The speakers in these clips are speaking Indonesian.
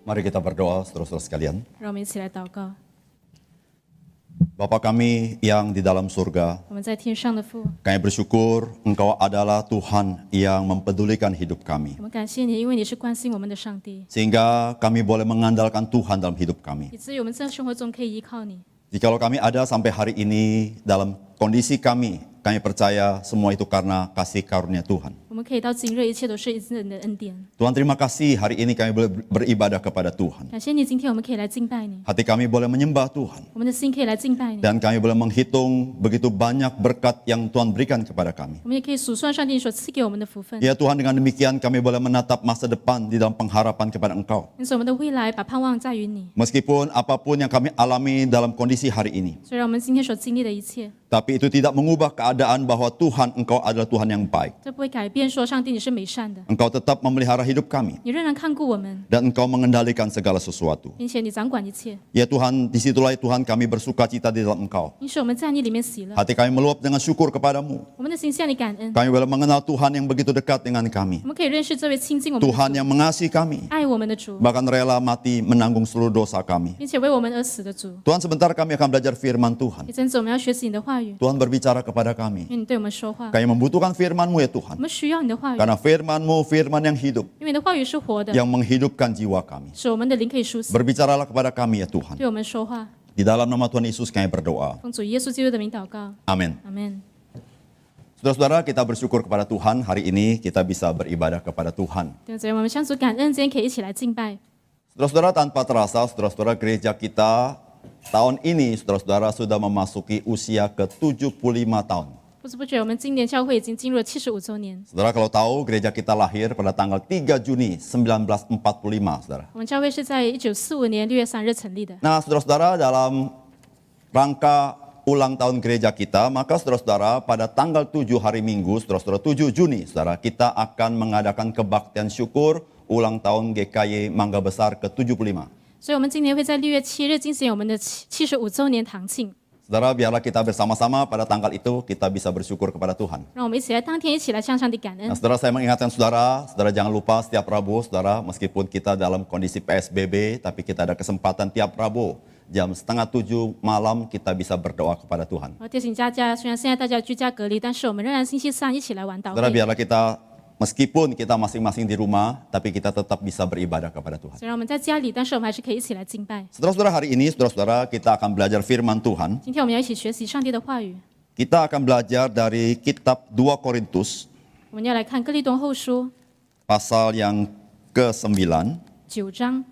Mari kita berdoa, saudara-saudara sekalian. 让我们一起来祷告。 Bapa kami yang di dalam surga, 我们在天上的父， kami bersyukur Engkau adalah Tuhan yang mempedulikan hidup kami. 我们感谢你，因为你是关心我们的上帝， Sehingga kami boleh mengandalkan Tuhan dalam hidup kami. 以至于我们在生活中可以依靠你。 Jikalau kami ada sampai hari ini dalam kondisi kami percaya semua itu karena kasih karunia Tuhan. 我们可以到今日，一切都是你的恩典。 Tuhan terima kasih hari ini kami boleh beribadah kepada Tuhan. 感谢你，今天我们可以来敬拜你， Hati kami boleh menyembah Tuhan. 我们的心可以来敬拜你， Dan kami boleh menghitung begitu banyak berkat yang Tuhan berikan kepada kami. 我们也可以数算上帝所赐给我们的福分。 Ya Tuhan, dengan demikian kami boleh menatap masa depan di dalam pengharapan kepada Engkau. 因此，我们的未来把盼望在于你。 Meskipun apapun yang kami alami dalam kondisi hari ini, 虽然我们今天所经历的一切， tapi itu tidak mengubah keadaan bahwa Tuhan Engkau adalah Tuhan yang baik. 这不会改变说上帝你是美善的， Engkau tetap memelihara hidup kami 你仍然看顾我们， dan Engkau mengendalikan segala sesuatu. 并且你掌管一切。 Ya Tuhan, disitulah Tuhan kami bersuka cita di dalam Engkau. 因此，我们在你里面喜乐， Hati kami meluap dengan syukur kepadamu. 我们的心向你感恩。 Kami boleh mengenal Tuhan yang begitu dekat dengan kami. 我们可以认识这位亲近我们的 Tuhan 主、 yang mengasihi kami, 爱我们的主， bahkan rela mati menanggung seluruh dosa kami. 并且为我们而死的主。 Tuhan, sebentar kami akan belajar firman Tuhan. 一阵子我们要学习你的话语， Tuhan berbicara kepada kami. 因为你对我们说话， Kami membutuhkan firman-Mu ya 我 Tuhan. 们需要你的话语， Karena firman-Mu firman yang hidup, 因为你的话语是活的， yang menghidupkan jiwa kami. 使我们的灵可以苏醒。 Berbicaralah kepada kami ya Tuhan. 对我们说话， Di dalam nama Tuhan Yesus kami berdoa. 奉主耶稣基督的名祷告， Amin. 阿门。 Saudara-saudara, kita bersyukur kepada Tuhan. Hari ini kita bisa beribadah kepada Tuhan. 弟兄姊妹，我们向主感恩，今天可以一起来敬拜。 Saudara-saudara, tanpa terasa, saudara-saudara, gereja kita tahun ini, saudara-saudara, sudah memasuki usia ke-75 tahun. 不知不觉，我们今年教会已经进入了75周年。 Saudara, kalau tahu, gereja kita lahir pada tanggal 3 Juni 1945, saudara. 我们教会是在1945年6月3日成立的。 Nah, saudara-saudara, dalam rangka ulang tahun gereja kita, maka saudara-saudara, pada tanggal 7 hari Minggu, saudara-saudara, 7 Juni, saudara, kita akan mengadakan kebaktian syukur ulang tahun GKY Mangga Besar ke-75. 所以，我们今年会在6月7日进行我们的75周年堂庆。 Saudara, biarlah kita bersama-sama pada tanggal itu kita bisa bersyukur kepada Tuhan. 让我们一起来当天一起来向上帝感恩 Nah,。saudara, saya mengingatkan saudara, saudara jangan lupa setiap Rabu, saudara, meskipun kita dalam kondisi PSBB, tapi kita ada kesempatan tiap Rabu, jam 6:30 malam kita bisa berdoa kepada Tuhan. 我提醒大家，虽然现在大家居家隔离，但是我们仍然星期三一起来玩祷 Saudara, 会。 biarlah kita, meskipun kita masing-masing di rumah, tapi kita tetap bisa beribadah kepada Tuhan. 虽然我们在家里，但是我们还是可以一起来敬拜。 Saudara-saudara, hari ini, saudara-saudara, kita akan belajar firman Tuhan. 今天我们要一起学习上帝的话语， Kita akan belajar dari kitab 2 Korintus, 我们要来看哥林多后书pasal yang ke-9, 9章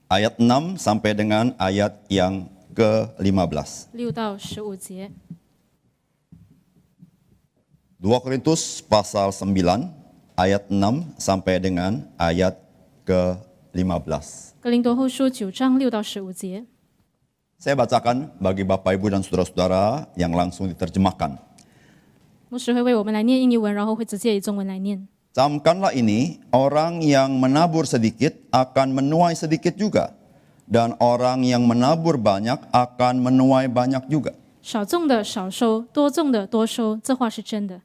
ayat 6 sampai dengan ayat yang ke-15. 6到15节。 2 Korintus pasal 9 ayat 6 sampai dengan ayat ke-15. 哥林多后书9章6到15节， Saya bacakan bagi Bapak Ibu dan saudara-saudara yang langsung diterjemahkan. 牧师会为我们来念印尼文，然后会直接以中文来念。 Camkanlah ini, orang yang menabur sedikit akan menuai sedikit juga, dan orang yang menabur banyak akan menuai banyak juga. 少种的少收，多种的多收，这话是真的。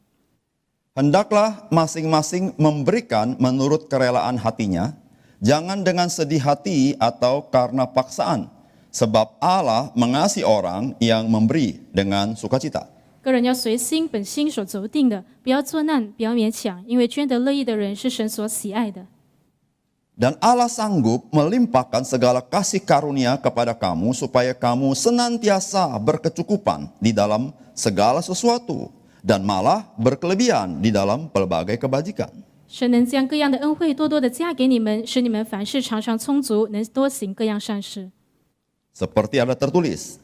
Hendaklah masing-masing memberikan menurut kerelaan hatinya, jangan dengan sedih hati atau karena paksaan, sebab Allah mengasihi orang yang memberi dengan sukacita. 个人要随心本心所酌定的，不要作难，不要勉强，因为捐得乐意的人是神所喜爱的。 Dan Allah sanggup melimpahkan segala kasih karunia kepada kamu supaya kamu senantiasa berkecukupan di dalam segala sesuatu dan malah berkelebihan di dalam pelbagai kebajikan. 神能将各样的恩惠多多的加给你们，使你们凡事常常充足，能多行各样善事。 Seperti ada tertulis,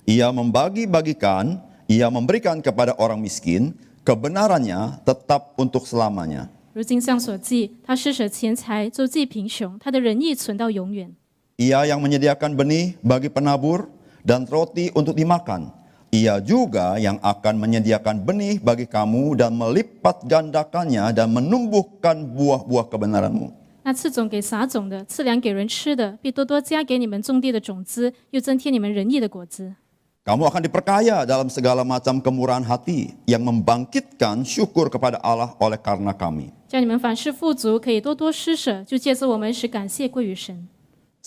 ia membagi-bagikan, ia memberikan kepada orang miskin, kebenarannya tetap untuk selamanya. 如经上所记，他施舍钱财，周济贫穷，他的仁义存到永远。 Ia yang menyediakan benih bagi penabur dan roti untuk dimakan. Ia juga yang akan menyediakan benih bagi kamu dan melipat gandakannya dan menumbuhkan buah-buah kebenaranmu. 那赐种给撒种的，赐粮给人吃的，必多多加给你们种地的种子，又增添你们仁义的果子。 Kamu akan diperkaya dalam segala macam kemurahan hati yang membangkitkan syukur kepada Allah oleh karena kami. 叫你们凡事富足，可以多多施舍，就借着我们使感谢归于神。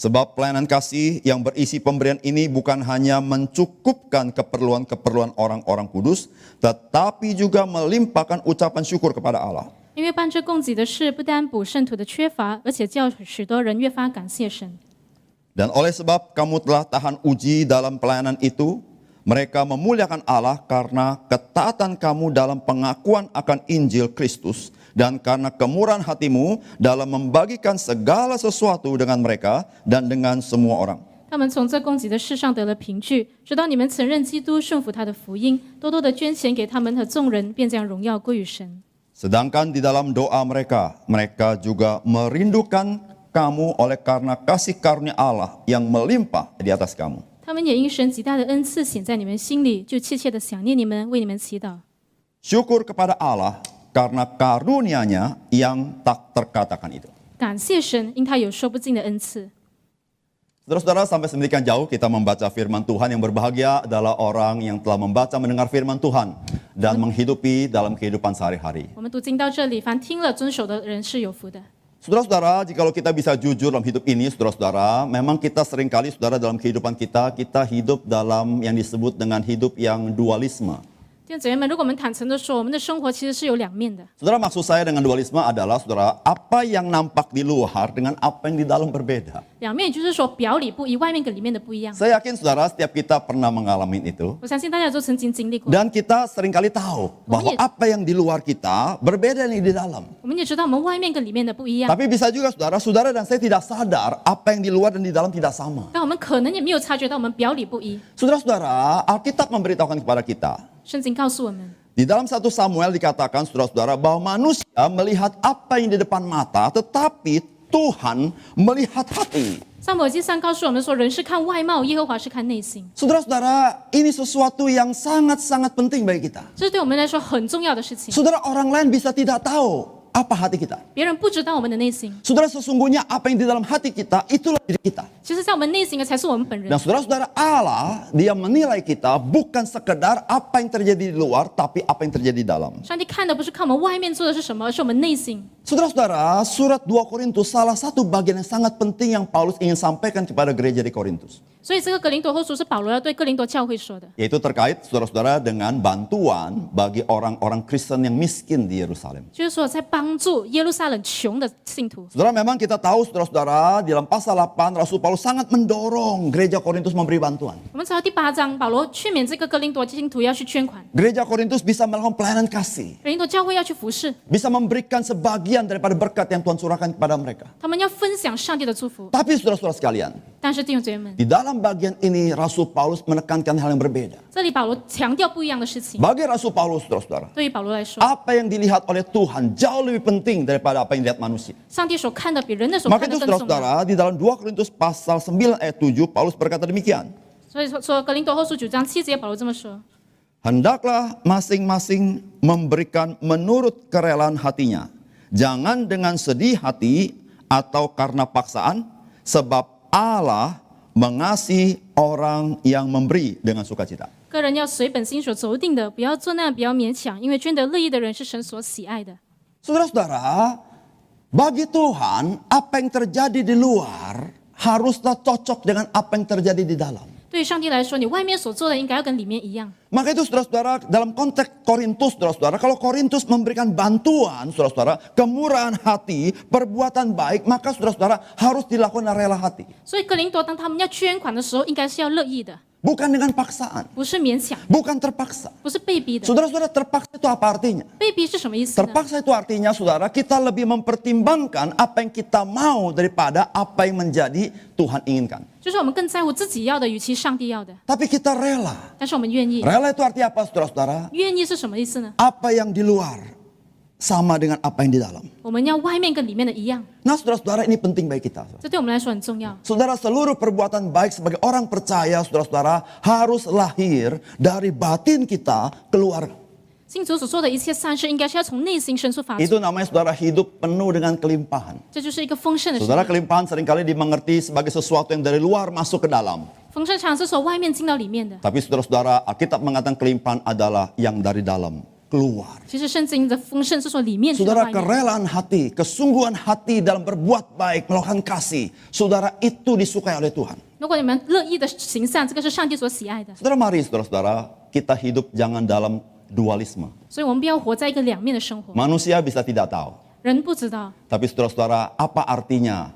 Sebab pelayanan kasih yang berisi pemberian ini bukan hanya mencukupkan keperluan-keperluan orang-orang kudus, tetapi juga melimpahkan ucapan syukur kepada Allah. 因为办这供给的事，不单补圣徒的缺乏，而且叫许多人越发感谢神。 Dan oleh sebab kamu telah tahan uji dalam pelayanan itu, mereka memuliakan Allah karena ketaatan kamu dalam pengakuan akan Injil Kristus dan karena kemurahan hatimu dalam membagikan segala sesuatu dengan mereka dan dengan semua orang. 他们从这供给的事上得了凭据，直到你们承认基督，顺服他的福音，多多的捐钱给他们和众人，便将荣耀归于神。 Sedangkan di dalam doa mereka, mereka juga merindukan kamu oleh karena kasih karunia Allah yang melimpah di atas kamu. 他们也因神极大的恩赐显在你们心里，就切切的想念你们，为你们祈祷。 Syukur kepada Allah karena karunia-Nya yang tak terkatakan itu. 感谢神，因他有说不尽的恩赐。 Saudara-saudara, sampai sedemikian jauh kita membaca firman Tuhan. Yang berbahagia adalah orang yang telah membaca, mendengar firman Tuhan dan menghidupi dalam kehidupan sehari-hari. 我们读经到这里，凡听了遵守的人是有福的。 Saudara-saudara, jikalau kita bisa jujur dalam hidup ini, saudara-saudara, memang kita seringkali, saudara, dalam kehidupan kita hidup dalam yang disebut dengan hidup yang dualisme. 弟兄姊妹们，如果我们坦诚的说，我们的生活其实是有两面的。 Saudara, maksud saya dengan dualisme adalah, saudara, apa yang nampak di luar dengan apa yang di dalam berbeda. 两面也就是说，表里不一，外面跟里面的不一样。 Saya yakin, saudara, setiap kita pernah mengalami itu. 我相信大家都曾经经历过。 Dan kita seringkali tahu bahwa apa yang di luar kita berbeda dengan di dalam. 我们也知道，我们外面跟里面的不一样。 Tapi bisa juga, saudara dan saya tidak sadar apa yang di luar dan di dalam tidak sama. 但我们可能也没有察觉到，我们表里不一。 Saudara-saudara, Alkitab memberitahukan kepada kita. 圣经告诉我们， Di dalam 1 Samuel dikatakan, saudara-saudara, bahwa manusia melihat apa yang di depan mata, tetapi Tuhan melihat hati. 撒母耳记上告诉我们说，人是看外貌，耶和华是看内心。 Saudara-saudara, ini sesuatu yang sangat-sangat penting bagi kita. 这是对我们来说很重要的事情。 Saudara, orang lain bisa tidak tahu apa hati kita. 别人不知道我们的内心， Saudara, sesungguhnya apa yang di dalam hati kita, itulah diri kita. 其实在我们内心的才是我们本人 Dan。saudara-saudara, Allah, dia menilai kita bukan sekedar apa yang terjadi di luar, tapi apa yang terjadi di dalam. 上帝看的不是看我们外面做的是什么，而是我们内心。 Saudara-saudara, surat 2 Korintus salah satu bagian yang sangat penting yang Paulus ingin sampaikan kepada gereja di Korintus. 所以这个格林多后书是保罗要对哥林多教会说的， Yaitu terkait, saudara-saudara, dengan bantuan bagi orang-orang Kristen yang miskin di Yerusalem. 就是说在帮助耶路撒冷穷的信徒。 Saudara, memang kita tahu, saudara-saudara, di dalam pasal 8, Rasul Paulus sangat mendorong gereja Korintus memberi bantuan. 我们知道第8章，保罗劝勉这个哥林多信徒要去捐款， Gereja Korintus bisa melakukan pelayanan kasih. 哥林多教会要去服侍， Bisa memberikan sebagian daripada berkat yang Tuhan curahkan kepada mereka. 他们要分享上帝的祝福。 Tapi saudara-saudara sekalian, 但是弟兄姐妹们， di dalam bagian ini Rasul Paulus menekankan hal yang berbeda. 这里保罗强调不一样的事情。 Bagi Rasul Paulus, saudara-saudara, 对于保罗来说， apa yang dilihat oleh Tuhan jauh lebih penting daripada apa yang dilihat manusia. 上帝所看的比人的所 Maka 看 itu 的更重要。 saudara-saudara, di dalam 2 Korintus pasal 9 ayat 7, Paulus berkata demikian. 所以说格林多后书9章7节，保罗这么说： Hendaklah masing-masing memberikan menurut kerelaan hatinya. Jangan dengan sedih hati atau karena paksaan, sebab Allah mengasihi orang yang memberi dengan sukacita. 个人要随本心所筹定的，不要做那样，不要勉强，因为捐得乐意的人是神所喜爱的。 Saudara-saudara, bagi Tuhan, apa yang terjadi di luar haruslah cocok dengan apa yang terjadi di dalam. 对于上帝来说，你外面所做的应该要跟里面一样。 Maka itu saudara-saudara, dalam konteks Korintus, saudara-saudara, kalau Korintus memberikan bantuan, saudara-saudara, kemurahan hati, perbuatan baik, maka saudara-saudara harus dilakukan dengan rela hati. 所以格林多当他们要捐款的时候，应该是要乐意的， Bukan dengan paksaan, 不是勉强， bukan terpaksa. 不是被逼的。 Saudara-saudara, terpaksa itu apa artinya? 被逼是什么意思呢？ Terpaksa itu artinya, saudara, kita lebih mempertimbangkan apa yang kita mau daripada apa yang menjadi Tuhan inginkan. 就是我们更在乎自己要的，与其上帝要的。 Tapi kita rela. 但是我们愿意， Rela itu artinya apa, saudara-saudara? 愿意是什么意思呢？ Apa yang di luar sama dengan apa yang di dalam. 我们要外面跟里面的一样， Nah, saudara-saudara, ini penting bagi kita. 这对我们来说很重要。 Saudara, seluruh perbuatan baik sebagai orang percaya, saudara-saudara, harus lahir dari batin kita keluar. 信徒所做的一切善事，应该是要从内心深处发出， Itu namanya, saudara, hidup penuh dengan kelimpahan. 这就是一个丰盛的生 Saudara, 命。 kelimpahan seringkali dimengerti sebagai sesuatu yang dari luar masuk ke dalam. 丰盛常是从外面进到里面的， Tapi saudara-saudara, Alkitab mengatakan kelimpahan adalah yang dari dalam keluar. 其实圣经的丰盛是说里面去的 Saudara, 外面。 kerelaan hati, kesungguhan hati dalam berbuat baik, melakukan kasih. Saudara, itu disukai oleh Tuhan. 如果你们乐意的行善，这个是上帝所喜爱的。 Saudara, mari saudara-saudara, kita hidup jangan dalam dualisme. 所以我们不要活在一个两面的生活。 Manusia bisa tidak tahu. 人不知道， Tapi saudara-saudara, apa artinya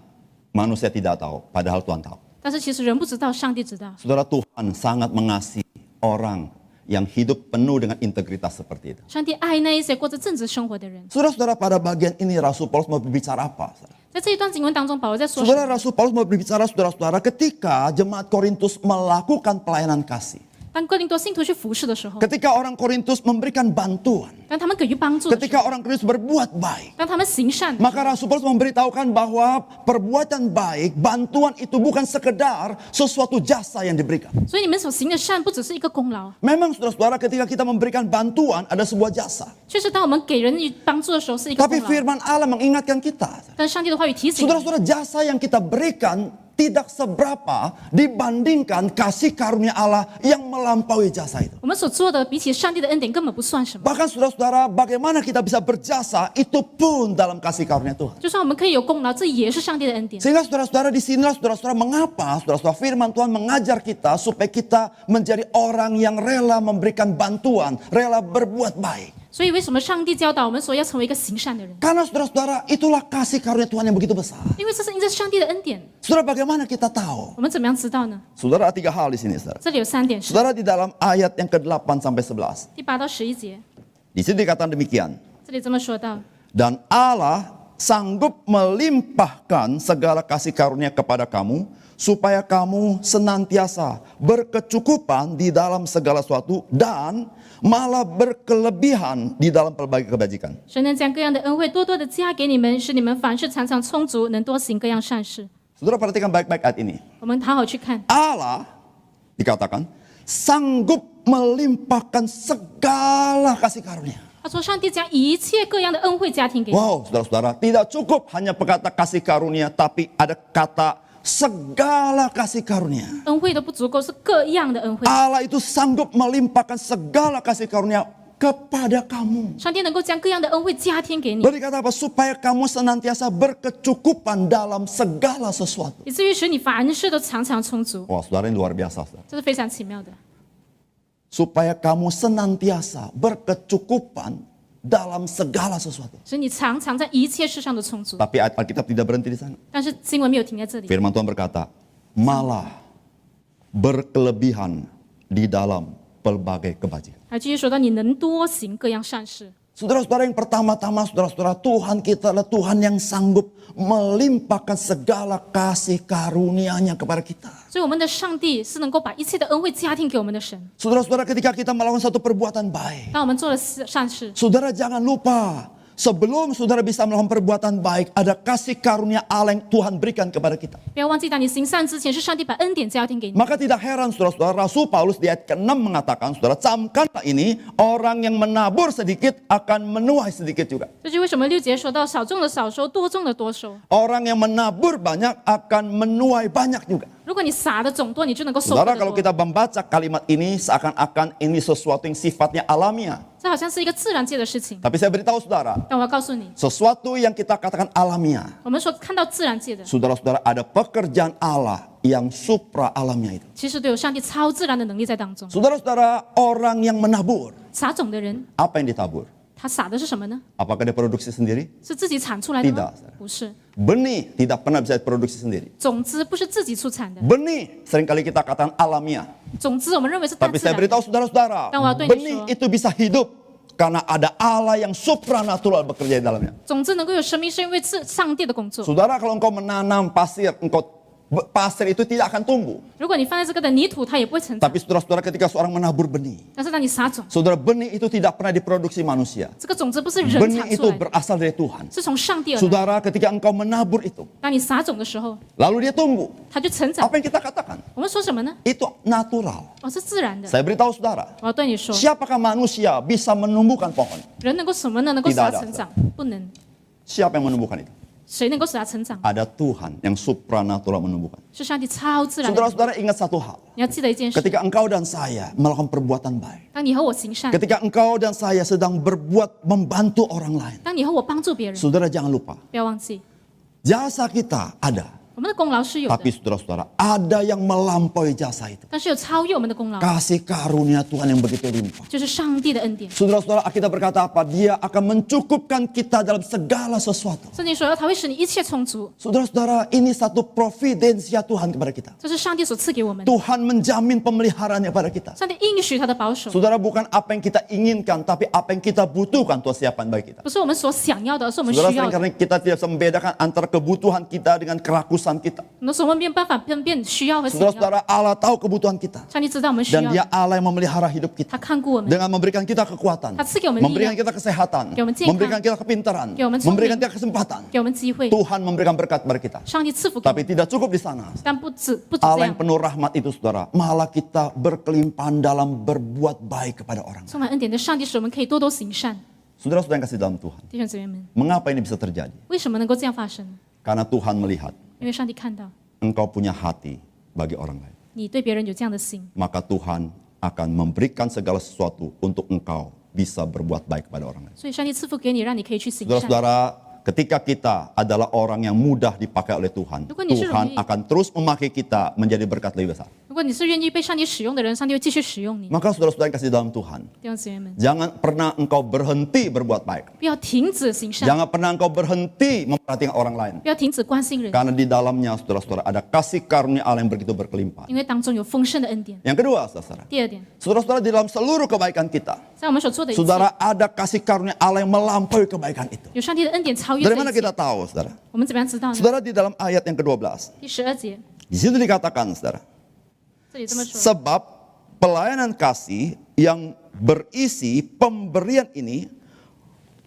manusia tidak tahu? Padahal Tuhan tahu. 但是其实人不知道，上帝知道。 Saudara, Tuhan sangat mengasihi orang yang hidup penuh dengan integritas seperti itu. 上帝爱那一些过着正直生活的人。 Saudara-saudara, pada bagian ini Rasul Paulus mau berbicara apa? 在这一段经文当中，保罗在说什么？ Saudara, Rasul Paulus mau berbicara saudara-saudara ketika jemaat Korintus melakukan pelayanan kasih. 当哥林多信徒去服侍的时候， Ketika orang Korintus memberikan bantuan. 当他们给予帮助的时候， Ketika orang Korintus berbuat baik. 当他们行善， Maka Rasul Paulus memberitahukan bahwa perbuatan baik, bantuan itu bukan sekedar sesuatu jasa yang diberikan. 所以你们所行的善不只是一个功劳， Memang saudara-saudara ketika kita memberikan bantuan ada sebuah jasa. 确实当我们给人以帮助的时候是一个 Tapi 功劳。 firman Allah mengingatkan kita. 但上帝的话语提醒我们， Saudara-saudara, jasa yang kita berikan tidak seberapa dibandingkan kasih karunia Allah yang melampaui jasa itu. 我们所做的比起上帝的恩典根本不算什么。 Bahkan saudara-saudara, bagaimana kita bisa berjasa itu pun dalam kasih karunia Tuhan. 就算我们可以有功劳，这也是上帝的恩典。 Sehingga saudara-saudara di sinilah saudara-saudara mengapa saudara-saudara firman Tuhan mengajar kita supaya kita menjadi orang yang rela memberikan bantuan, rela berbuat baik. 所以为什么上帝教导我们说要成为一个行善的人？ Karena saudara-saudara itulah kasih karunia Tuhan yang begitu besar. 因为这是上帝的恩典。 Saudara, bagaimana kita tahu? 我们怎么样知道呢？ Saudara, 3 hal di sini, saudara. 这里有3点是 Saudara, di dalam ayat yang ke-8 sampai 11. 第8到11节， Di sini dikatakan demikian. 这里这么说到： Dan Allah sanggup melimpahkan segala kasih karunia kepada kamu, supaya kamu senantiasa berkecukupan di dalam segala sesuatu dan malah berkelebihan di dalam pelbagai kebajikan. 神能将各样的恩惠多多的加给你们，使你们凡事常常充足，能多行各样善事。 Saudara, perhatikan baik-baik ayat ini. 我们好好去看， Allah dikatakan sanggup melimpahkan segala kasih karunia. 他说上帝将一切各样的恩惠加添给你。 Wow, saudara-saudara, tidak cukup hanya perkata kasih karunia, tapi ada kata segala kasih karunia. 恩惠都不足够，是各样的恩惠。 Allah itu sanggup melimpahkan segala kasih karunia kepada kamu. 上帝能够将各样的恩惠加添给你， Lalu dikata apa? Supaya kamu senantiasa berkecukupan dalam segala sesuatu. 以至于使你凡事都常常充足。 Wah, saudara, ini luar biasa, saudara. 这是非常奇妙的。 Supaya kamu senantiasa berkecukupan dalam segala sesuatu. 使你常常在一切事上都充足。 Tapi ayat Alkitab tidak berhenti di sana. 但是经文没有停在这里， Firman Tuhan berkata, malah berkelebihan di dalam pelbagai kebajikan. 还继续说到你能多行各样善事。 Saudara-saudara, yang pertama-tama, saudara-saudara, Tuhan kita adalah Tuhan yang sanggup melimpahkan segala kasih karunia-Nya kepada kita. 所以我们的上帝是能够把一切的恩惠加添给我们的神。 Saudara-saudara, ketika kita melakukan satu perbuatan baik, 当我们做了善事， saudara jangan lupa, sebelum saudara bisa melakukan perbuatan baik, ada kasih karunia Allah yang Tuhan berikan kepada kita. 不要忘记，当你行善之前，是上帝把恩典加添给你。 Maka tidak heran saudara-saudara, Rasul Paulus di ayat ke-6 mengatakan, saudara, camkanlah ini, orang yang menabur sedikit akan menuai sedikit juga. 这就是为什么6节说到少种的少收，多种的多收。 Orang yang menabur banyak akan menuai banyak juga. 如果你撒的种多，你就能够收获 Saudara, 得 kalau 多。 kita membaca kalimat ini seakan-akan ini sesuatu yang sifatnya alamiah. 这好像是一个自然界的事情， Tapi saya beritahu saudara, 但我要告诉你， sesuatu yang kita katakan alamiah. 我们所看到自然界的， Saudara-saudara, ada pekerjaan Allah yang supra alamiah itu. 其实都有上帝超自然的能力在当中。 Saudara-saudara, orang yang menabur, 撒种的人， apa yang ditabur? 他撒的是什么呢？ Apakah dia produksi sendiri? 是自己产出来的吗 Tidak.？不是， Benih tidak pernah bisa produksi sendiri. 种子不是自己出产的， Benih seringkali kita katakan alamiah. 种子我们认为是大 Tapi 自 saya 然的。 beritahu saudara-saudara, Dan waktu ini benih so. itu bisa hidup karena ada Allah yang supranatural bekerja di dalamnya. 种子能够有生命，是因为是上帝的工作。 Saudara, kalau engkau menanam pasir, pasir itu tidak akan tumbuh. 如果你放在这个的泥土，它也不会成长。 Tapi saudara-saudara, ketika seorang menabur benih, 但是当你撒种， saudara, benih itu tidak pernah diproduksi manusia. 这个种子不是人 Benih 产 itu 出来的， berasal dari Tuhan. 是从上帝而来。 Saudara, ketika engkau menabur itu, 当你撒种的时候， lalu dia tumbuh. 它就成长 Apa。yang kita katakan? 我们说什么呢？ Itu natural. 哦，是自然的。 Saya beritahu saudara, 我要对你说， siapakah manusia bisa menumbuhkan pohon? 人能够什么呢？能够使它 Tidak ada. 成长？不能。 Siapa yang menumbuhkan itu? 谁能够使他成长？ Ada Tuhan yang supranatural menumbuhkan. 是上帝超自然的。 Saudara-saudara ingat satu hal. 你要记得一件事： Ketika engkau dan saya melakukan perbuatan baik. 当你和我行善， Ketika engkau dan saya sedang berbuat membantu orang lain. 当你和我帮助别人， Saudara jangan lupa. 不要忘记， Jasa kita ada. 我们的功劳是有 Tapi 的， saudara-saudara, ada yang melampaui jasa itu. 但是有超越我们的功劳， Kasih karunia Tuhan yang begitu limpah. 就是上帝的恩典。 Saudara-saudara, Alkitab berkata apa? Dia akan mencukupkan kita dalam segala sesuatu. 圣经说，他会使你一切充足， Saudara-saudara, ini satu providensia Tuhan kepada kita. 这是上帝所赐给我们的。 Tuhan menjamin pemeliharaannya pada kita. 上帝应许他的保守， Saudara, bukan apa yang kita inginkan, tapi apa yang kita butuhkan Tuhan siapkan bagi kita. 不是我们所想要的，而是我们需 Saudara, 要的。 seringkali kita tidak bisa membedakan antara kebutuhan kita dengan kerakusan kita. 很多时候我们没有办法分辨需要和想要。 Saudara-saudara, Allah tahu kebutuhan kita. 上帝知道我们需 Dan 要 dia 的， Allah yang memelihara hidup kita. 他看顾我们， Dengan memberikan kita kekuatan, memberikan kita kesehatan, memberikan kita kepintaran, memberikan kita kesempatan. 给我们机会。 Tuhan memberikan berkat kepada kita. 上帝赐福给我 Tapi 们， tidak cukup di sana. 但不止这 Allah yang 样， penuh rahmat itu saudara, malah kita berkelimpahan dalam berbuat baik kepada orang. 充满恩典的上帝使我们可以多多行善。 Saudara-saudara yang kasih dalam Tuhan, 弟兄姊妹们， mengapa ini bisa terjadi? 为什么能够这样发生？ Karena Tuhan melihat 因为上帝看到 engkau punya hati bagi orang lain. 你对别人有这样的心， Maka Tuhan akan memberikan segala sesuatu untuk engkau bisa berbuat baik kepada orang lain. 所以上帝赐福给你，让你可以去行善。 Saudara-saudara, ketika kita adalah orang yang mudah dipakai oleh Tuhan, Tuhan akan terus memakai kita menjadi berkat lebih besar. 如果你是愿意被上帝使用的人，上帝会继续使用你。 Maka saudara-saudara yang kasih dalam Tuhan, 弟兄姊妹们， jangan pernah engkau berhenti berbuat baik. 不要停止行善， Jangan pernah engkau berhenti memperhatikan orang lain. 不要停止关心人， Karena di dalamnya saudara-saudara ada kasih karunia Allah yang begitu berkelimpahan. 因为当中有丰盛的恩典。 Yang kedua saudara, 第二点， saudara-saudara di dalam seluruh kebaikan kita, 在我们所做的一切， saudara ada kasih karunia Allah yang melampaui kebaikan itu. 有上帝的恩典超越 Dari 这 mana 一切。 kita tahu saudara? 我们怎么样知道呢？ Saudara di dalam ayat yang ke-12, 第12节， di situ dikatakan saudara, 这里这么说： sebab pelayanan kasih yang berisi pemberian ini,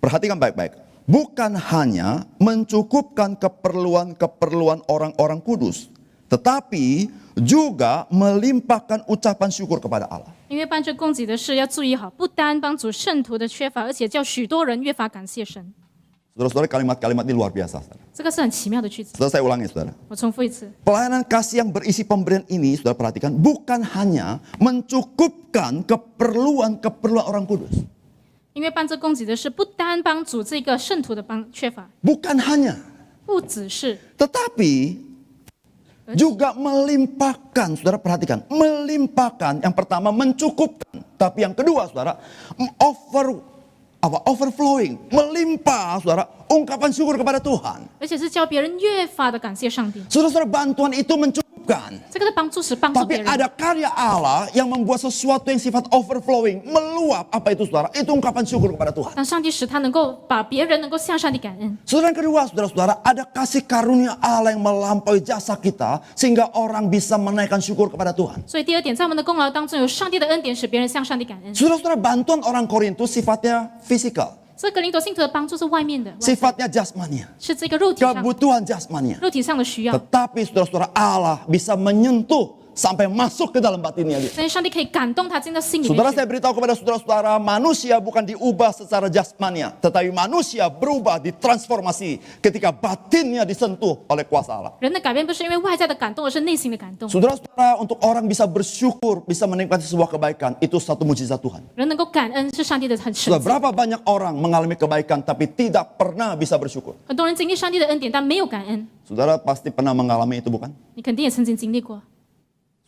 perhatikan baik-baik, bukan hanya mencukupkan keperluan-keperluan orang-orang kudus, tetapi juga melimpahkan ucapan syukur kepada Allah. 因为办这供给的事要注意好，不单帮助圣徒的缺乏，而且叫许多人越发感谢神。 Saudara-saudara, kalimat-kalimat ini luar biasa. Saudara. 这个是很奇妙的句子。 Saudara, saya ulangi saudara. 我重复一次， Pelayanan kasih yang berisi pemberian ini, saudara perhatikan, bukan hanya mencukupkan keperluan-keperluan orang kudus. 因为办这供给的事不单帮助这个圣徒的缺乏， Bukan hanya, 不只是， tetapi juga melimpahkan, saudara perhatikan, melimpahkan. Yang pertama mencukupkan, tapi yang kedua saudara, overflowing, melimpah saudara, ungkapan syukur kepada Tuhan. 而且是叫别人越发的感谢上帝。 Saudara-saudara, bantuan itu mencukupkan. 这个的帮助是帮助 Tapi 别人， ada karya Allah yang membuat sesuatu yang sifat overflowing, meluap. Apa itu saudara? Itu ungkapan syukur kepada Tuhan. 当上帝使他能够把别人能够向上帝感恩。 Saudara yang kedua, saudara-saudara, ada kasih karunia Allah yang melampaui jasa kita sehingga orang bisa menaikkan syukur kepada Tuhan. 所以第二点，在我们的功劳当中，有上帝的恩典，使别人向上帝感恩。 Saudara-saudara, bantuan orang Korintus sifatnya fisikal, 这格林多信徒的帮助是外面的， sifatnya jasmania, 是这个肉体上 kebutuhan jasmania. 肉体上的需要。 Tetapi saudara-saudara, Allah bisa menyentuh sampai masuk ke dalam batinnya dia. 但是上帝可以感动他进到心里 Saudara, 面 saya 去。 beritahu kepada saudara-saudara, manusia bukan diubah secara jasmania, tetapi manusia berubah, ditransformasi ketika batinnya disentuh oleh kuasa Allah. 人的改变不是因为外在的感动，而是内心的感动。 Saudara-saudara, untuk orang bisa bersyukur, bisa menikmati sebuah kebaikan, itu satu mujizat Tuhan. 人能够感恩是上帝的很神 Sudah 迹。 berapa banyak orang mengalami kebaikan tapi tidak pernah bisa bersyukur? 很多人经历上帝的恩典，但没有感恩。 Saudara pasti pernah mengalami itu bukan? 你肯定也曾经经历过。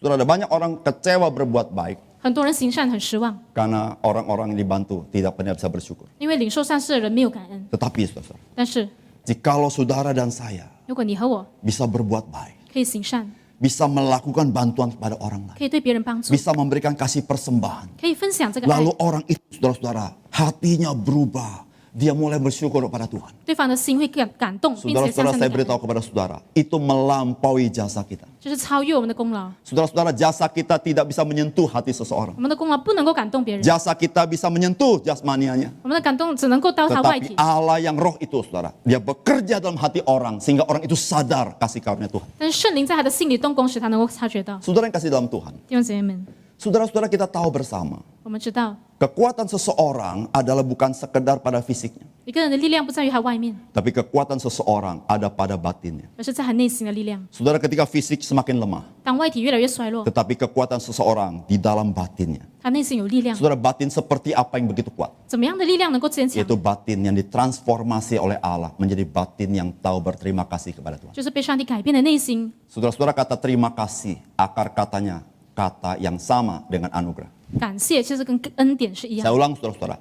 Saudara, ada banyak orang kecewa berbuat baik 很多人行善很失望， karena orang-orang yang dibantu tidak pernah bisa bersyukur. 因为领受善事的人没有感恩。 Tetapi saudara, 但是 jikalau saudara dan saya 如果你和我 bisa berbuat baik, 可以行善， bisa melakukan bantuan kepada orang lain, 可以对别人帮助， bisa memberikan kasih persembahan, 可以分享这个爱 lalu，orang itu saudara-saudara hatinya berubah, dia mulai bersyukur kepada Tuhan. 对方的心会感动，并且向 Saudara-saudara, 上 saya 帝感 beritahu 恩， kepada saudara, itu melampaui jasa kita. 这是超越我们的功劳。 Saudara-saudara, jasa kita tidak bisa menyentuh hati seseorang. 我们的功劳不能够感动别人， Jasa kita bisa menyentuh jasmanianya. 我们的感动只能够到他外 Tetapi 体。 Allah yang roh itu saudara, dia bekerja dalam hati orang sehingga orang itu sadar kasih karunia Tuhan. 但是圣灵在他的心里动工时，他能够察觉到。 Saudara yang kasih dalam Tuhan. 弟兄姐妹们， Saudara-saudara, kita tahu bersama, 我们知道 kekuatan seseorang adalah bukan sekedar pada fisiknya. 一个人的力量不在于他外面， tapi kekuatan seseorang ada pada batinnya. 而是在他内心的力量。 Saudara, ketika fisik semakin lemah, 当外体越来越衰弱， tetapi kekuatan seseorang di dalam batinnya. 他内心有力量。 Saudara, batin seperti apa yang begitu kuat? 怎么样的力量能够坚强？ Yaitu batin yang ditransformasi oleh Allah menjadi batin yang tahu berterima kasih kepada Tuhan. 就是被上帝改变的内心。 Saudara-saudara, kata terima kasih, akar katanya kata yang sama dengan anugerah. 感谢其实跟恩典是一样 Saya 的。 ulang, saudara-saudara.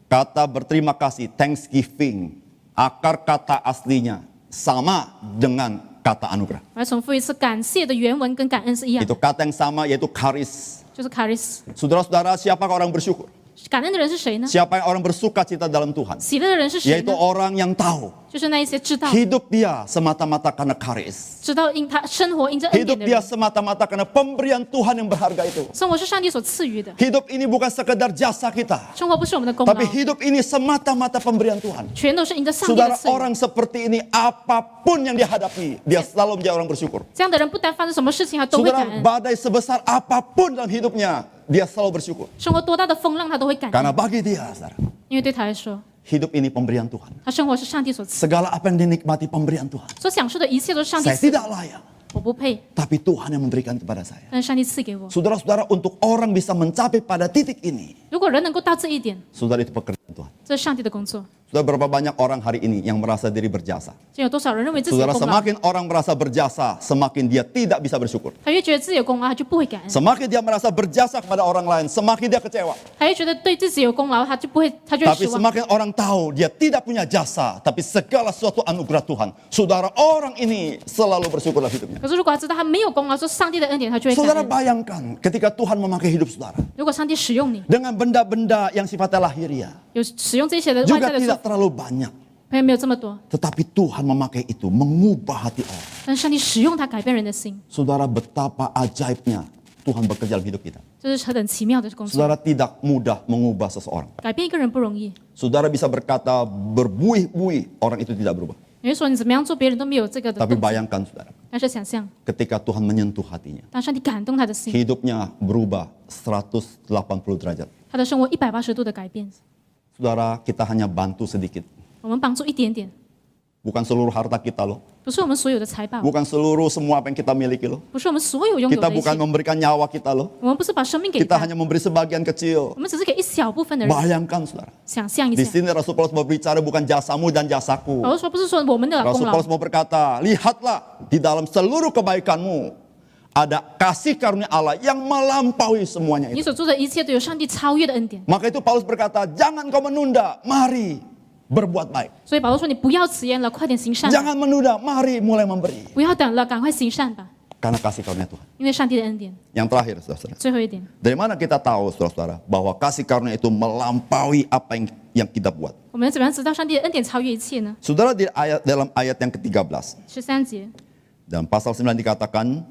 Kata berterima kasih, thanksgiving, akar kata aslinya sama dengan kata anugerah. 我要重复一次，感谢的原文跟感恩是一样 Itu 的， kata yang sama yaitu charis. 就是 charis。 Saudara-saudara, siapakah orang bersyukur? 感恩的人是谁呢？ Siapa yang orang bersuka cita dalam Tuhan? 喜乐的人是谁 Yaitu 呢？ orang yang tahu 就是那一些知道 hidup dia semata-mata karena charis. 知道因他生活因着恩 Hidup 典的 dia 人， semata-mata karena pemberian Tuhan yang berharga itu. 生活是上帝所赐予的， Hidup ini bukan sekedar jasa kita, 生活不是我们的功劳 tapi，hidup ini semata-mata pemberian Tuhan. 全都是因着上帝的 Saudara, 赐予。 orang seperti ini apapun yang dihadapi, dia selalu menjadi orang bersyukur. 这样的人不但发生什么事情，他都会感 Saudara, 恩。 badai sebesar apapun dalam hidupnya, dia selalu bersyukur. 生活多大的风浪，他都会感 Karena 恩， bagi dia, saudara, 因为对他来说， hidup ini pemberian Tuhan. 他生活是上帝所赐， Segala apa yang dinikmati pemberian Tuhan. 所享受的一切都是上帝 Saya 赐的。 tidak layak, 我不配， tapi Tuhan yang memberikan kepada saya. 但是上帝赐给我。 Saudara-saudara, untuk orang bisa mencapai pada titik ini, 如果人能够到这一点， saudara, itu pekerjaan Tuhan. 这是上帝的工作。 Saudara, berapa banyak orang hari ini yang merasa diri berjasa? 就有多少人认为自己有 Saudara, 功劳？ semakin orang merasa berjasa, semakin dia tidak bisa bersyukur. 他越觉得自己有功劳，他就不会感恩； Semakin dia merasa berjasa kepada orang lain, semakin dia kecewa. 他越觉得对自己有功劳，他就会失 Tapi 望。 semakin orang tahu dia tidak punya jasa, tapi segala sesuatu anugerah Tuhan. Saudara, orang ini selalu bersyukur dalam hidupnya. 可是如果他知道他没有功劳，说上帝的恩典，他就会 Saudara 感恩。 bayangkan ketika Tuhan memakai hidup saudara 如果上帝使用你， dengan benda-benda yang sifatnya lahiriah, 有使用这些的外 juga 在的祝 tidak 福， terlalu banyak. 朋友没有这么多， Tetapi Tuhan memakai itu mengubah hati orang. 但是上帝使用它改变人的心， Saudara, betapa ajaibnya Tuhan bekerja dalam hidup kita. 这是何等奇妙的工作。 Saudara, tidak mudah mengubah seseorang. 改变一个人不容易， Saudara bisa berkata berbuih-buih, orang itu tidak berubah. 你会说你怎么样做，别人都没有这个的 Tapi 动作。 bayangkan saudara, 但是想象， ketika Tuhan menyentuh hatinya, 当上帝感动他的心， hidupnya berubah 180 derajat. 他的生活180度的改变。 Saudara, kita hanya bantu sedikit. 我们帮助一点点， Bukan seluruh harta kita loh. 不是我们所有的财宝， Bukan seluruh semua apa yang kita miliki loh. 不是我们所有拥有 Kita 的一 bukan 切。 memberikan nyawa kita loh. 我们不是把生命给 Kita 他， hanya memberi sebagian kecil. 我们只是给一小部分的人。 Bayangkan saudara. 想象一 Di 下， sini Rasul Paulus berbicara bukan jasamu dan jasaku. 保罗说不是说我们的功 Rasul 劳， Paulus mau berkata, lihatlah di dalam seluruh kebaikanmu ada kasih karunia Allah yang melampaui semuanya 你 itu. 所做的一切都有上帝超越的恩典。 Maka itu Paulus berkata, jangan kau menunda, mari berbuat baik. 所以保罗说：“你不要迟延了，快点行善吧， Jangan menunda, mari mulai memberi. 不要等了，赶快行善吧， Karena kasih karunia Tuhan. 因为上帝的恩典。 Yang terakhir, saudara-saudara. 最后一点， Dari mana kita tahu, saudara-saudara, bahwa kasih karunia itu melampaui apa yang kita buat? 我们怎么样知道上帝的恩典超越一切呢？ Saudara, dalam ayat yang ke-13, 13节， dalam pasal 9 dikatakan,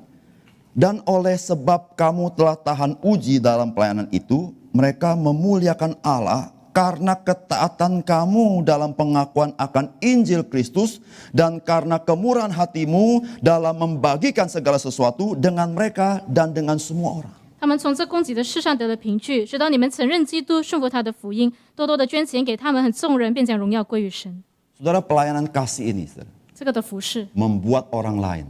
dan oleh sebab kamu telah tahan uji dalam pelayanan itu, mereka memuliakan Allah karena ketaatan kamu dalam pengakuan akan Injil Kristus dan karena kemurahan hatimu dalam membagikan segala sesuatu dengan mereka dan dengan semua orang. 他们从这供给的事上得了凭据，知道你们承认基督，顺服他的福音，多多的捐钱给他们和众人，便将荣耀归于神。 Saudara, pelayanan kasih ini, saudara, 这个的服饰 membuat orang lain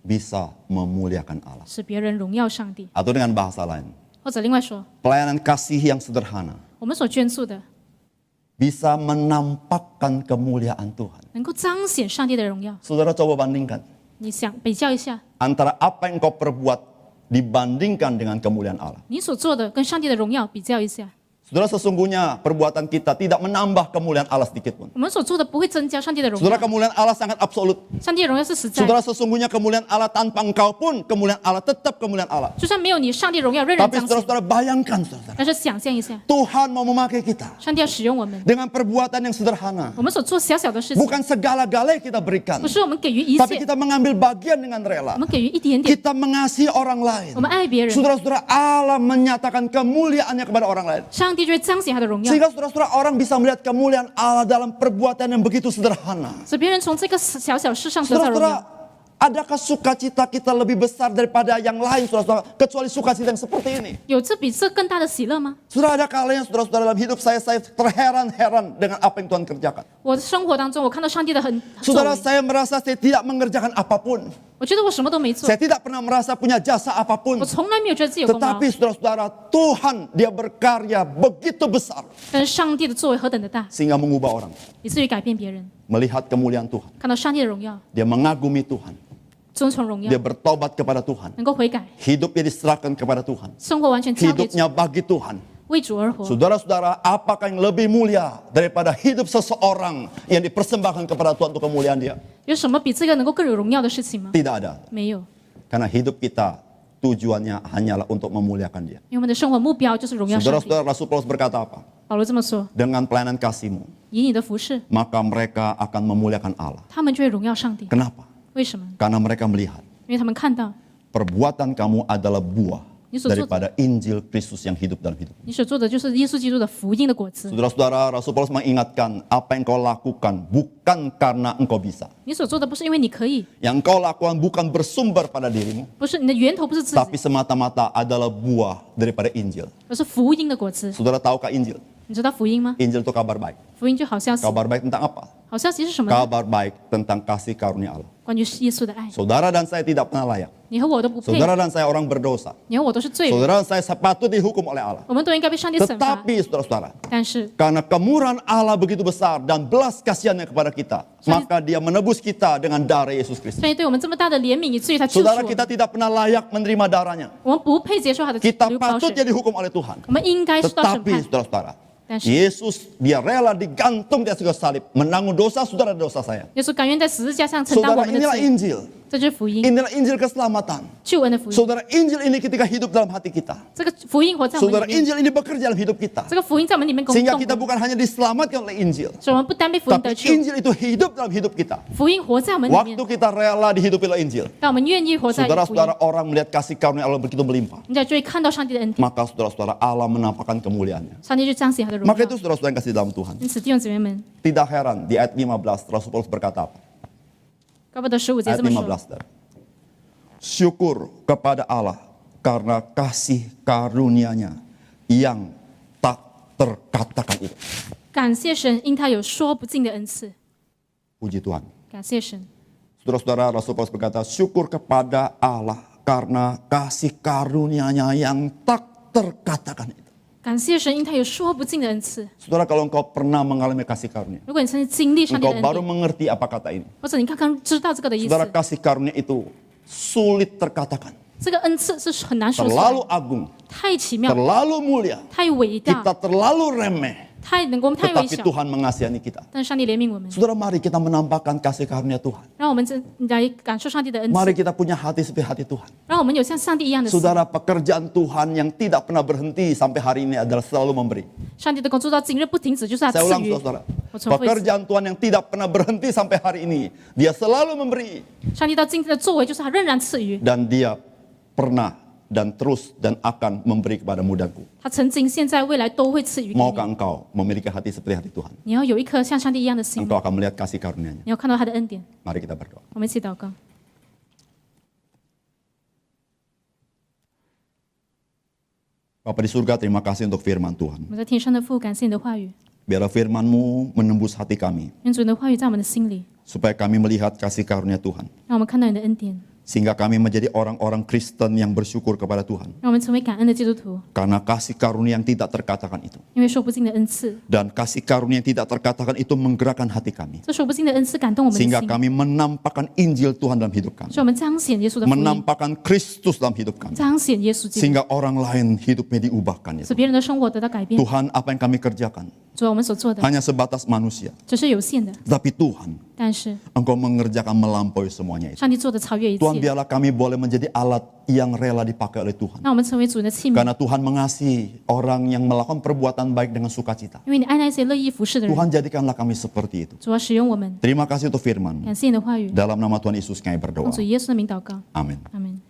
bisa memuliakan Allah. 使别人荣耀上帝， Atau dengan bahasa lain, 或者另外说， pelayanan kasih yang sederhana 我们所捐助的 bisa menampakkan kemuliaan Tuhan. 能够彰显上帝的荣耀。 Saudara, coba bandingkan 你想比较一下， antara apa yang kau perbuat dibandingkan dengan kemuliaan Allah. 你所做的跟上帝的荣耀比较一下， Saudara, sesungguhnya perbuatan kita tidak menambah kemuliaan Allah sedikit pun. 我们所做的不会增加上帝的荣 Saudara, 耀。 kemuliaan Allah sangat absolut. 上帝的荣耀是实在的， Saudara, sesungguhnya kemuliaan Allah tanpa engkau pun kemuliaan Allah tetap kemuliaan Allah. 就算没有你，上帝荣耀仍然 Tapi 彰显。 saudara-saudara bayangkan, saudara, 但是想象一下， Tuhan mau memakai kita 上帝要使用我们， dengan perbuatan yang sederhana. 我们所做小小的事情， Bukan segala-galanya kita berikan, 不是我们给予一 tapi 切， kita mengambil bagian dengan rela. 我们给予一点点， Kita mengasihi orang lain. 我们爱别人， Saudara-saudara, Allah menyatakan kemuliaannya kepada orang lain. 上帝就会彰显他的荣耀， Sehingga saudara-saudara orang bisa melihat kemuliaan Allah dalam perbuatan yang begitu sederhana. 使别人从这个小小事上得到荣 Saudara-saudara, 耀。Adakah sukacita kita lebih besar daripada yang lain, saudara-saudara? Kecuali sukacita yang seperti ini. 有这比这更大的喜乐吗？ Sudah ada kalanya saudara-saudara dalam hidup saya terheran-heran dengan apa yang Tuhan kerjakan. 我的生活当中，我看到上帝的作 Saudara, 为， saya merasa saya tidak mengerjakan apapun. 我觉得我什么都没做， Saya tidak pernah merasa punya jasa apapun. 我从来没有觉得自己有功劳 Tetapi。saudara-saudara, Tuhan dia berkarya begitu besar 但是上帝的作为何等的大， sehingga mengubah orang. 以至于改变别人， Melihat kemuliaan Tuhan. 看到上帝的荣耀， Dia mengagumi Tuhan. 尊崇荣耀 Dia，bertobat kepada Tuhan. 能够悔改， Hidupnya diserahkan kepada Tuhan. 生活完全交给主， Hidupnya bagi Tuhan. 为主而活。 Saudara-saudara, apakah yang lebih mulia daripada hidup seseorang yang dipersembahkan kepada Tuhan untuk kemuliaan dia? 有什么比这个能够更有荣耀的事情吗？ Tidak ada. 没有， Karena hidup kita tujuannya hanyalah untuk memuliakan dia. 因为我们的生活目标就是荣耀上帝。 Saudara-saudara, Rasul Paulus berkata apa? 保罗这么说， Dengan pelayanan kasihmu, 以你的服侍， maka mereka akan memuliakan Allah. 他们就会荣耀上帝。 Kenapa? 为什么？ Karena mereka melihat 因为他们看到 perbuatan kamu adalah buah Yesus daripada Injil Kristus yang hidup dalam hidup. 你所做的就是耶稣基督的福音的果子。 Saudara-saudara, Rasul Paulus mengingatkan apa yang kau lakukan bukan karena engkau bisa. 你所做的不是因为你可以， Yang kau lakukan bukan bersumber pada dirimu, 不是你的源头不是自己， tapi semata-mata adalah buah daripada Injil. 而是福音的果子。 Saudara tahukah Injil? 你知道福音吗？ Injil itu kabar baik. 福音就好消息， Kabar baik tentang apa? 好消息是什么呢？ Kabar baik tentang kasih karunia Allah. 关于耶稣的爱。 Saudara dan saya tidak pernah layak. 你和我都不配， Saudara dan saya orang berdosa. 你和我都是罪人， Saudara dan saya patut dihukum oleh Allah. 我们都应该被上帝惩罚。 Tetapi saudara-saudara, 但是 karena kemurahan Allah begitu besar dan belas kasihannya kepada kita, maka dia menebus kita dengan darah Yesus Kristus. 上帝对我们这么大的怜悯，以至于他救赎 Saudara, 我 kita 们。 tidak pernah layak menerima darahnya. 我们不配接受他的 Kita 流宝 patut 血， dihukum oleh Tuhan. 我们应该受到审 Tetapi 判。 saudara-saudara, 但是 Yesus dia rela digantung di atas kayu salib, menanggung dosa saudara dan dosa saya. 耶稣甘愿在十字架上承担我 Saudara, 们的 inilah 罪， Injil. 这就是福音， Inilah Injil keselamatan. 救恩的福音。 Saudara, Injil ini ketika hidup dalam hati kita. 这个福音活在我们 Saudara, 里面， Injil ini bekerja dalam hidup kita. 这个福音在我们里面工 Sehingga 动 kita 工， bukan hanya diselamatkan oleh Injil, 所以我们不单被福音 tapi 得救， Injil itu hidup dalam hidup kita. 福音活在我们里 Waktu 面。 kita rela dihidupi oleh Injil, 当我们愿意活在福音， saudara-saudara, orang melihat kasih karunia Allah begitu melimpah. 人家就会看到上帝的恩典， Maka saudara-saudara, Allah menampakkan kemuliaannya. 上帝就彰显他的荣 Maka 耀 itu。saudara-saudara yang kasih dalam Tuhan. 因此，弟兄姊妹们， Tidak heran di ayat 15 Rasul Paulus berkata apa? 哥伯德15节 Ayat 这么说： 15. Saudara. Syukur kepada Allah karena kasih karunia-Nya yang tak terkatakan itu. 感谢神，因他有说不尽的恩赐。 Puji Tuhan. 感谢神， Saudara-saudara, Rasul Paulus berkata, syukur kepada Allah karena kasih karunia-Nya yang tak terkatakan itu. 感谢神，因他有说不尽的恩赐。 Saudara, kalau engkau pernah mengalami kasih karunia, 如果你曾经经历上帝 engkau 的恩 baru 典， mengerti apa kata ini. 或者你刚刚知道这个的意 Saudara, 思， kasih karunia itu sulit terkatakan. 这个恩赐是很难说出 Terlalu 来， agung, 太奇妙， terlalu mulia. 太伟大， Kita terlalu remeh. 我们太微 Tetapi 小。 Tuhan mengasihani kita. 但是上帝怜悯我们， Saudara, mari kita menampakkan kasih karunia Tuhan. 让我们来感受上帝的恩 Mari 赐， kita punya hati seperti hati Tuhan. 让我们有像上帝一样的心。 Saudara, pekerjaan Tuhan yang tidak pernah berhenti sampai hari ini adalah selalu memberi. 上帝的工作到今日不停止，就是他 Saya 赐 ulang, 予。 saudara. 我重复一次， Pekerjaan Tuhan yang tidak pernah berhenti sampai hari ini. Dia selalu memberi. 上帝到今天的作为就是他仍然赐予， Dan dia pernah dan terus dan akan memberi kepada mudaku. 他曾经、现在、未来都会赐予给 Maukah 你。 engkau memiliki hati seperti hati Tuhan? 你要有一颗像上帝一样的心， Engkau akan melihat kasih karunia-Nya. 你要看到他的恩典。 Mari kita berdoa. 我们一起祷告。 Bapa di surga, terima kasih untuk firman Tuhan. 我们在天上的父，感谢你的话语， Biarlah firman-Mu menembus hati kami. 愿主你的话语在我们的心里， Supaya kami melihat kasih karunia Tuhan. 让我们看到你的恩典， Sehingga kami menjadi orang-orang Kristen yang bersyukur kepada Tuhan. 让我们成为感恩的基督徒。 Karena kasih karunia yang tidak terkatakan itu. 因为说不尽的恩赐， Dan kasih karunia yang tidak terkatakan itu menggerakkan hati kami. 这说不尽的恩赐感动我们的 Sehingga 心， kami menampakkan Injil Tuhan dalam hidup kami. 使我们彰显耶稣的福音， Menampakkan Kristus dalam hidup kami. 彰显耶稣基督， Sehingga orang lain hidupnya diubahkan. Ya 使 Tuhan. 别人的生活得到改变。 Tuhan, apa yang kami kerjakan 主啊，我们所做的 hanya sebatas manusia. 只是有限的， Tapi Tuhan, 但是 Engkau mengerjakan melampaui semuanya itu. 上帝做的超越一 Tuhan, 切， biarlah kami boleh menjadi alat yang rela dipakai oleh Tuhan. 让我们成为主的器皿。 Karena Tuhan mengasihi orang yang melakukan perbuatan baik dengan sukacita. 因为你爱那些乐意服侍的人， Tuhan, jadikanlah kami seperti itu. 主要使用我们， Terima kasih untuk firman. 感谢你的话语， Dalam nama Tuhan Yesus kami 奉 berdoa. 主耶稣的名祷告， Amin. 阿门。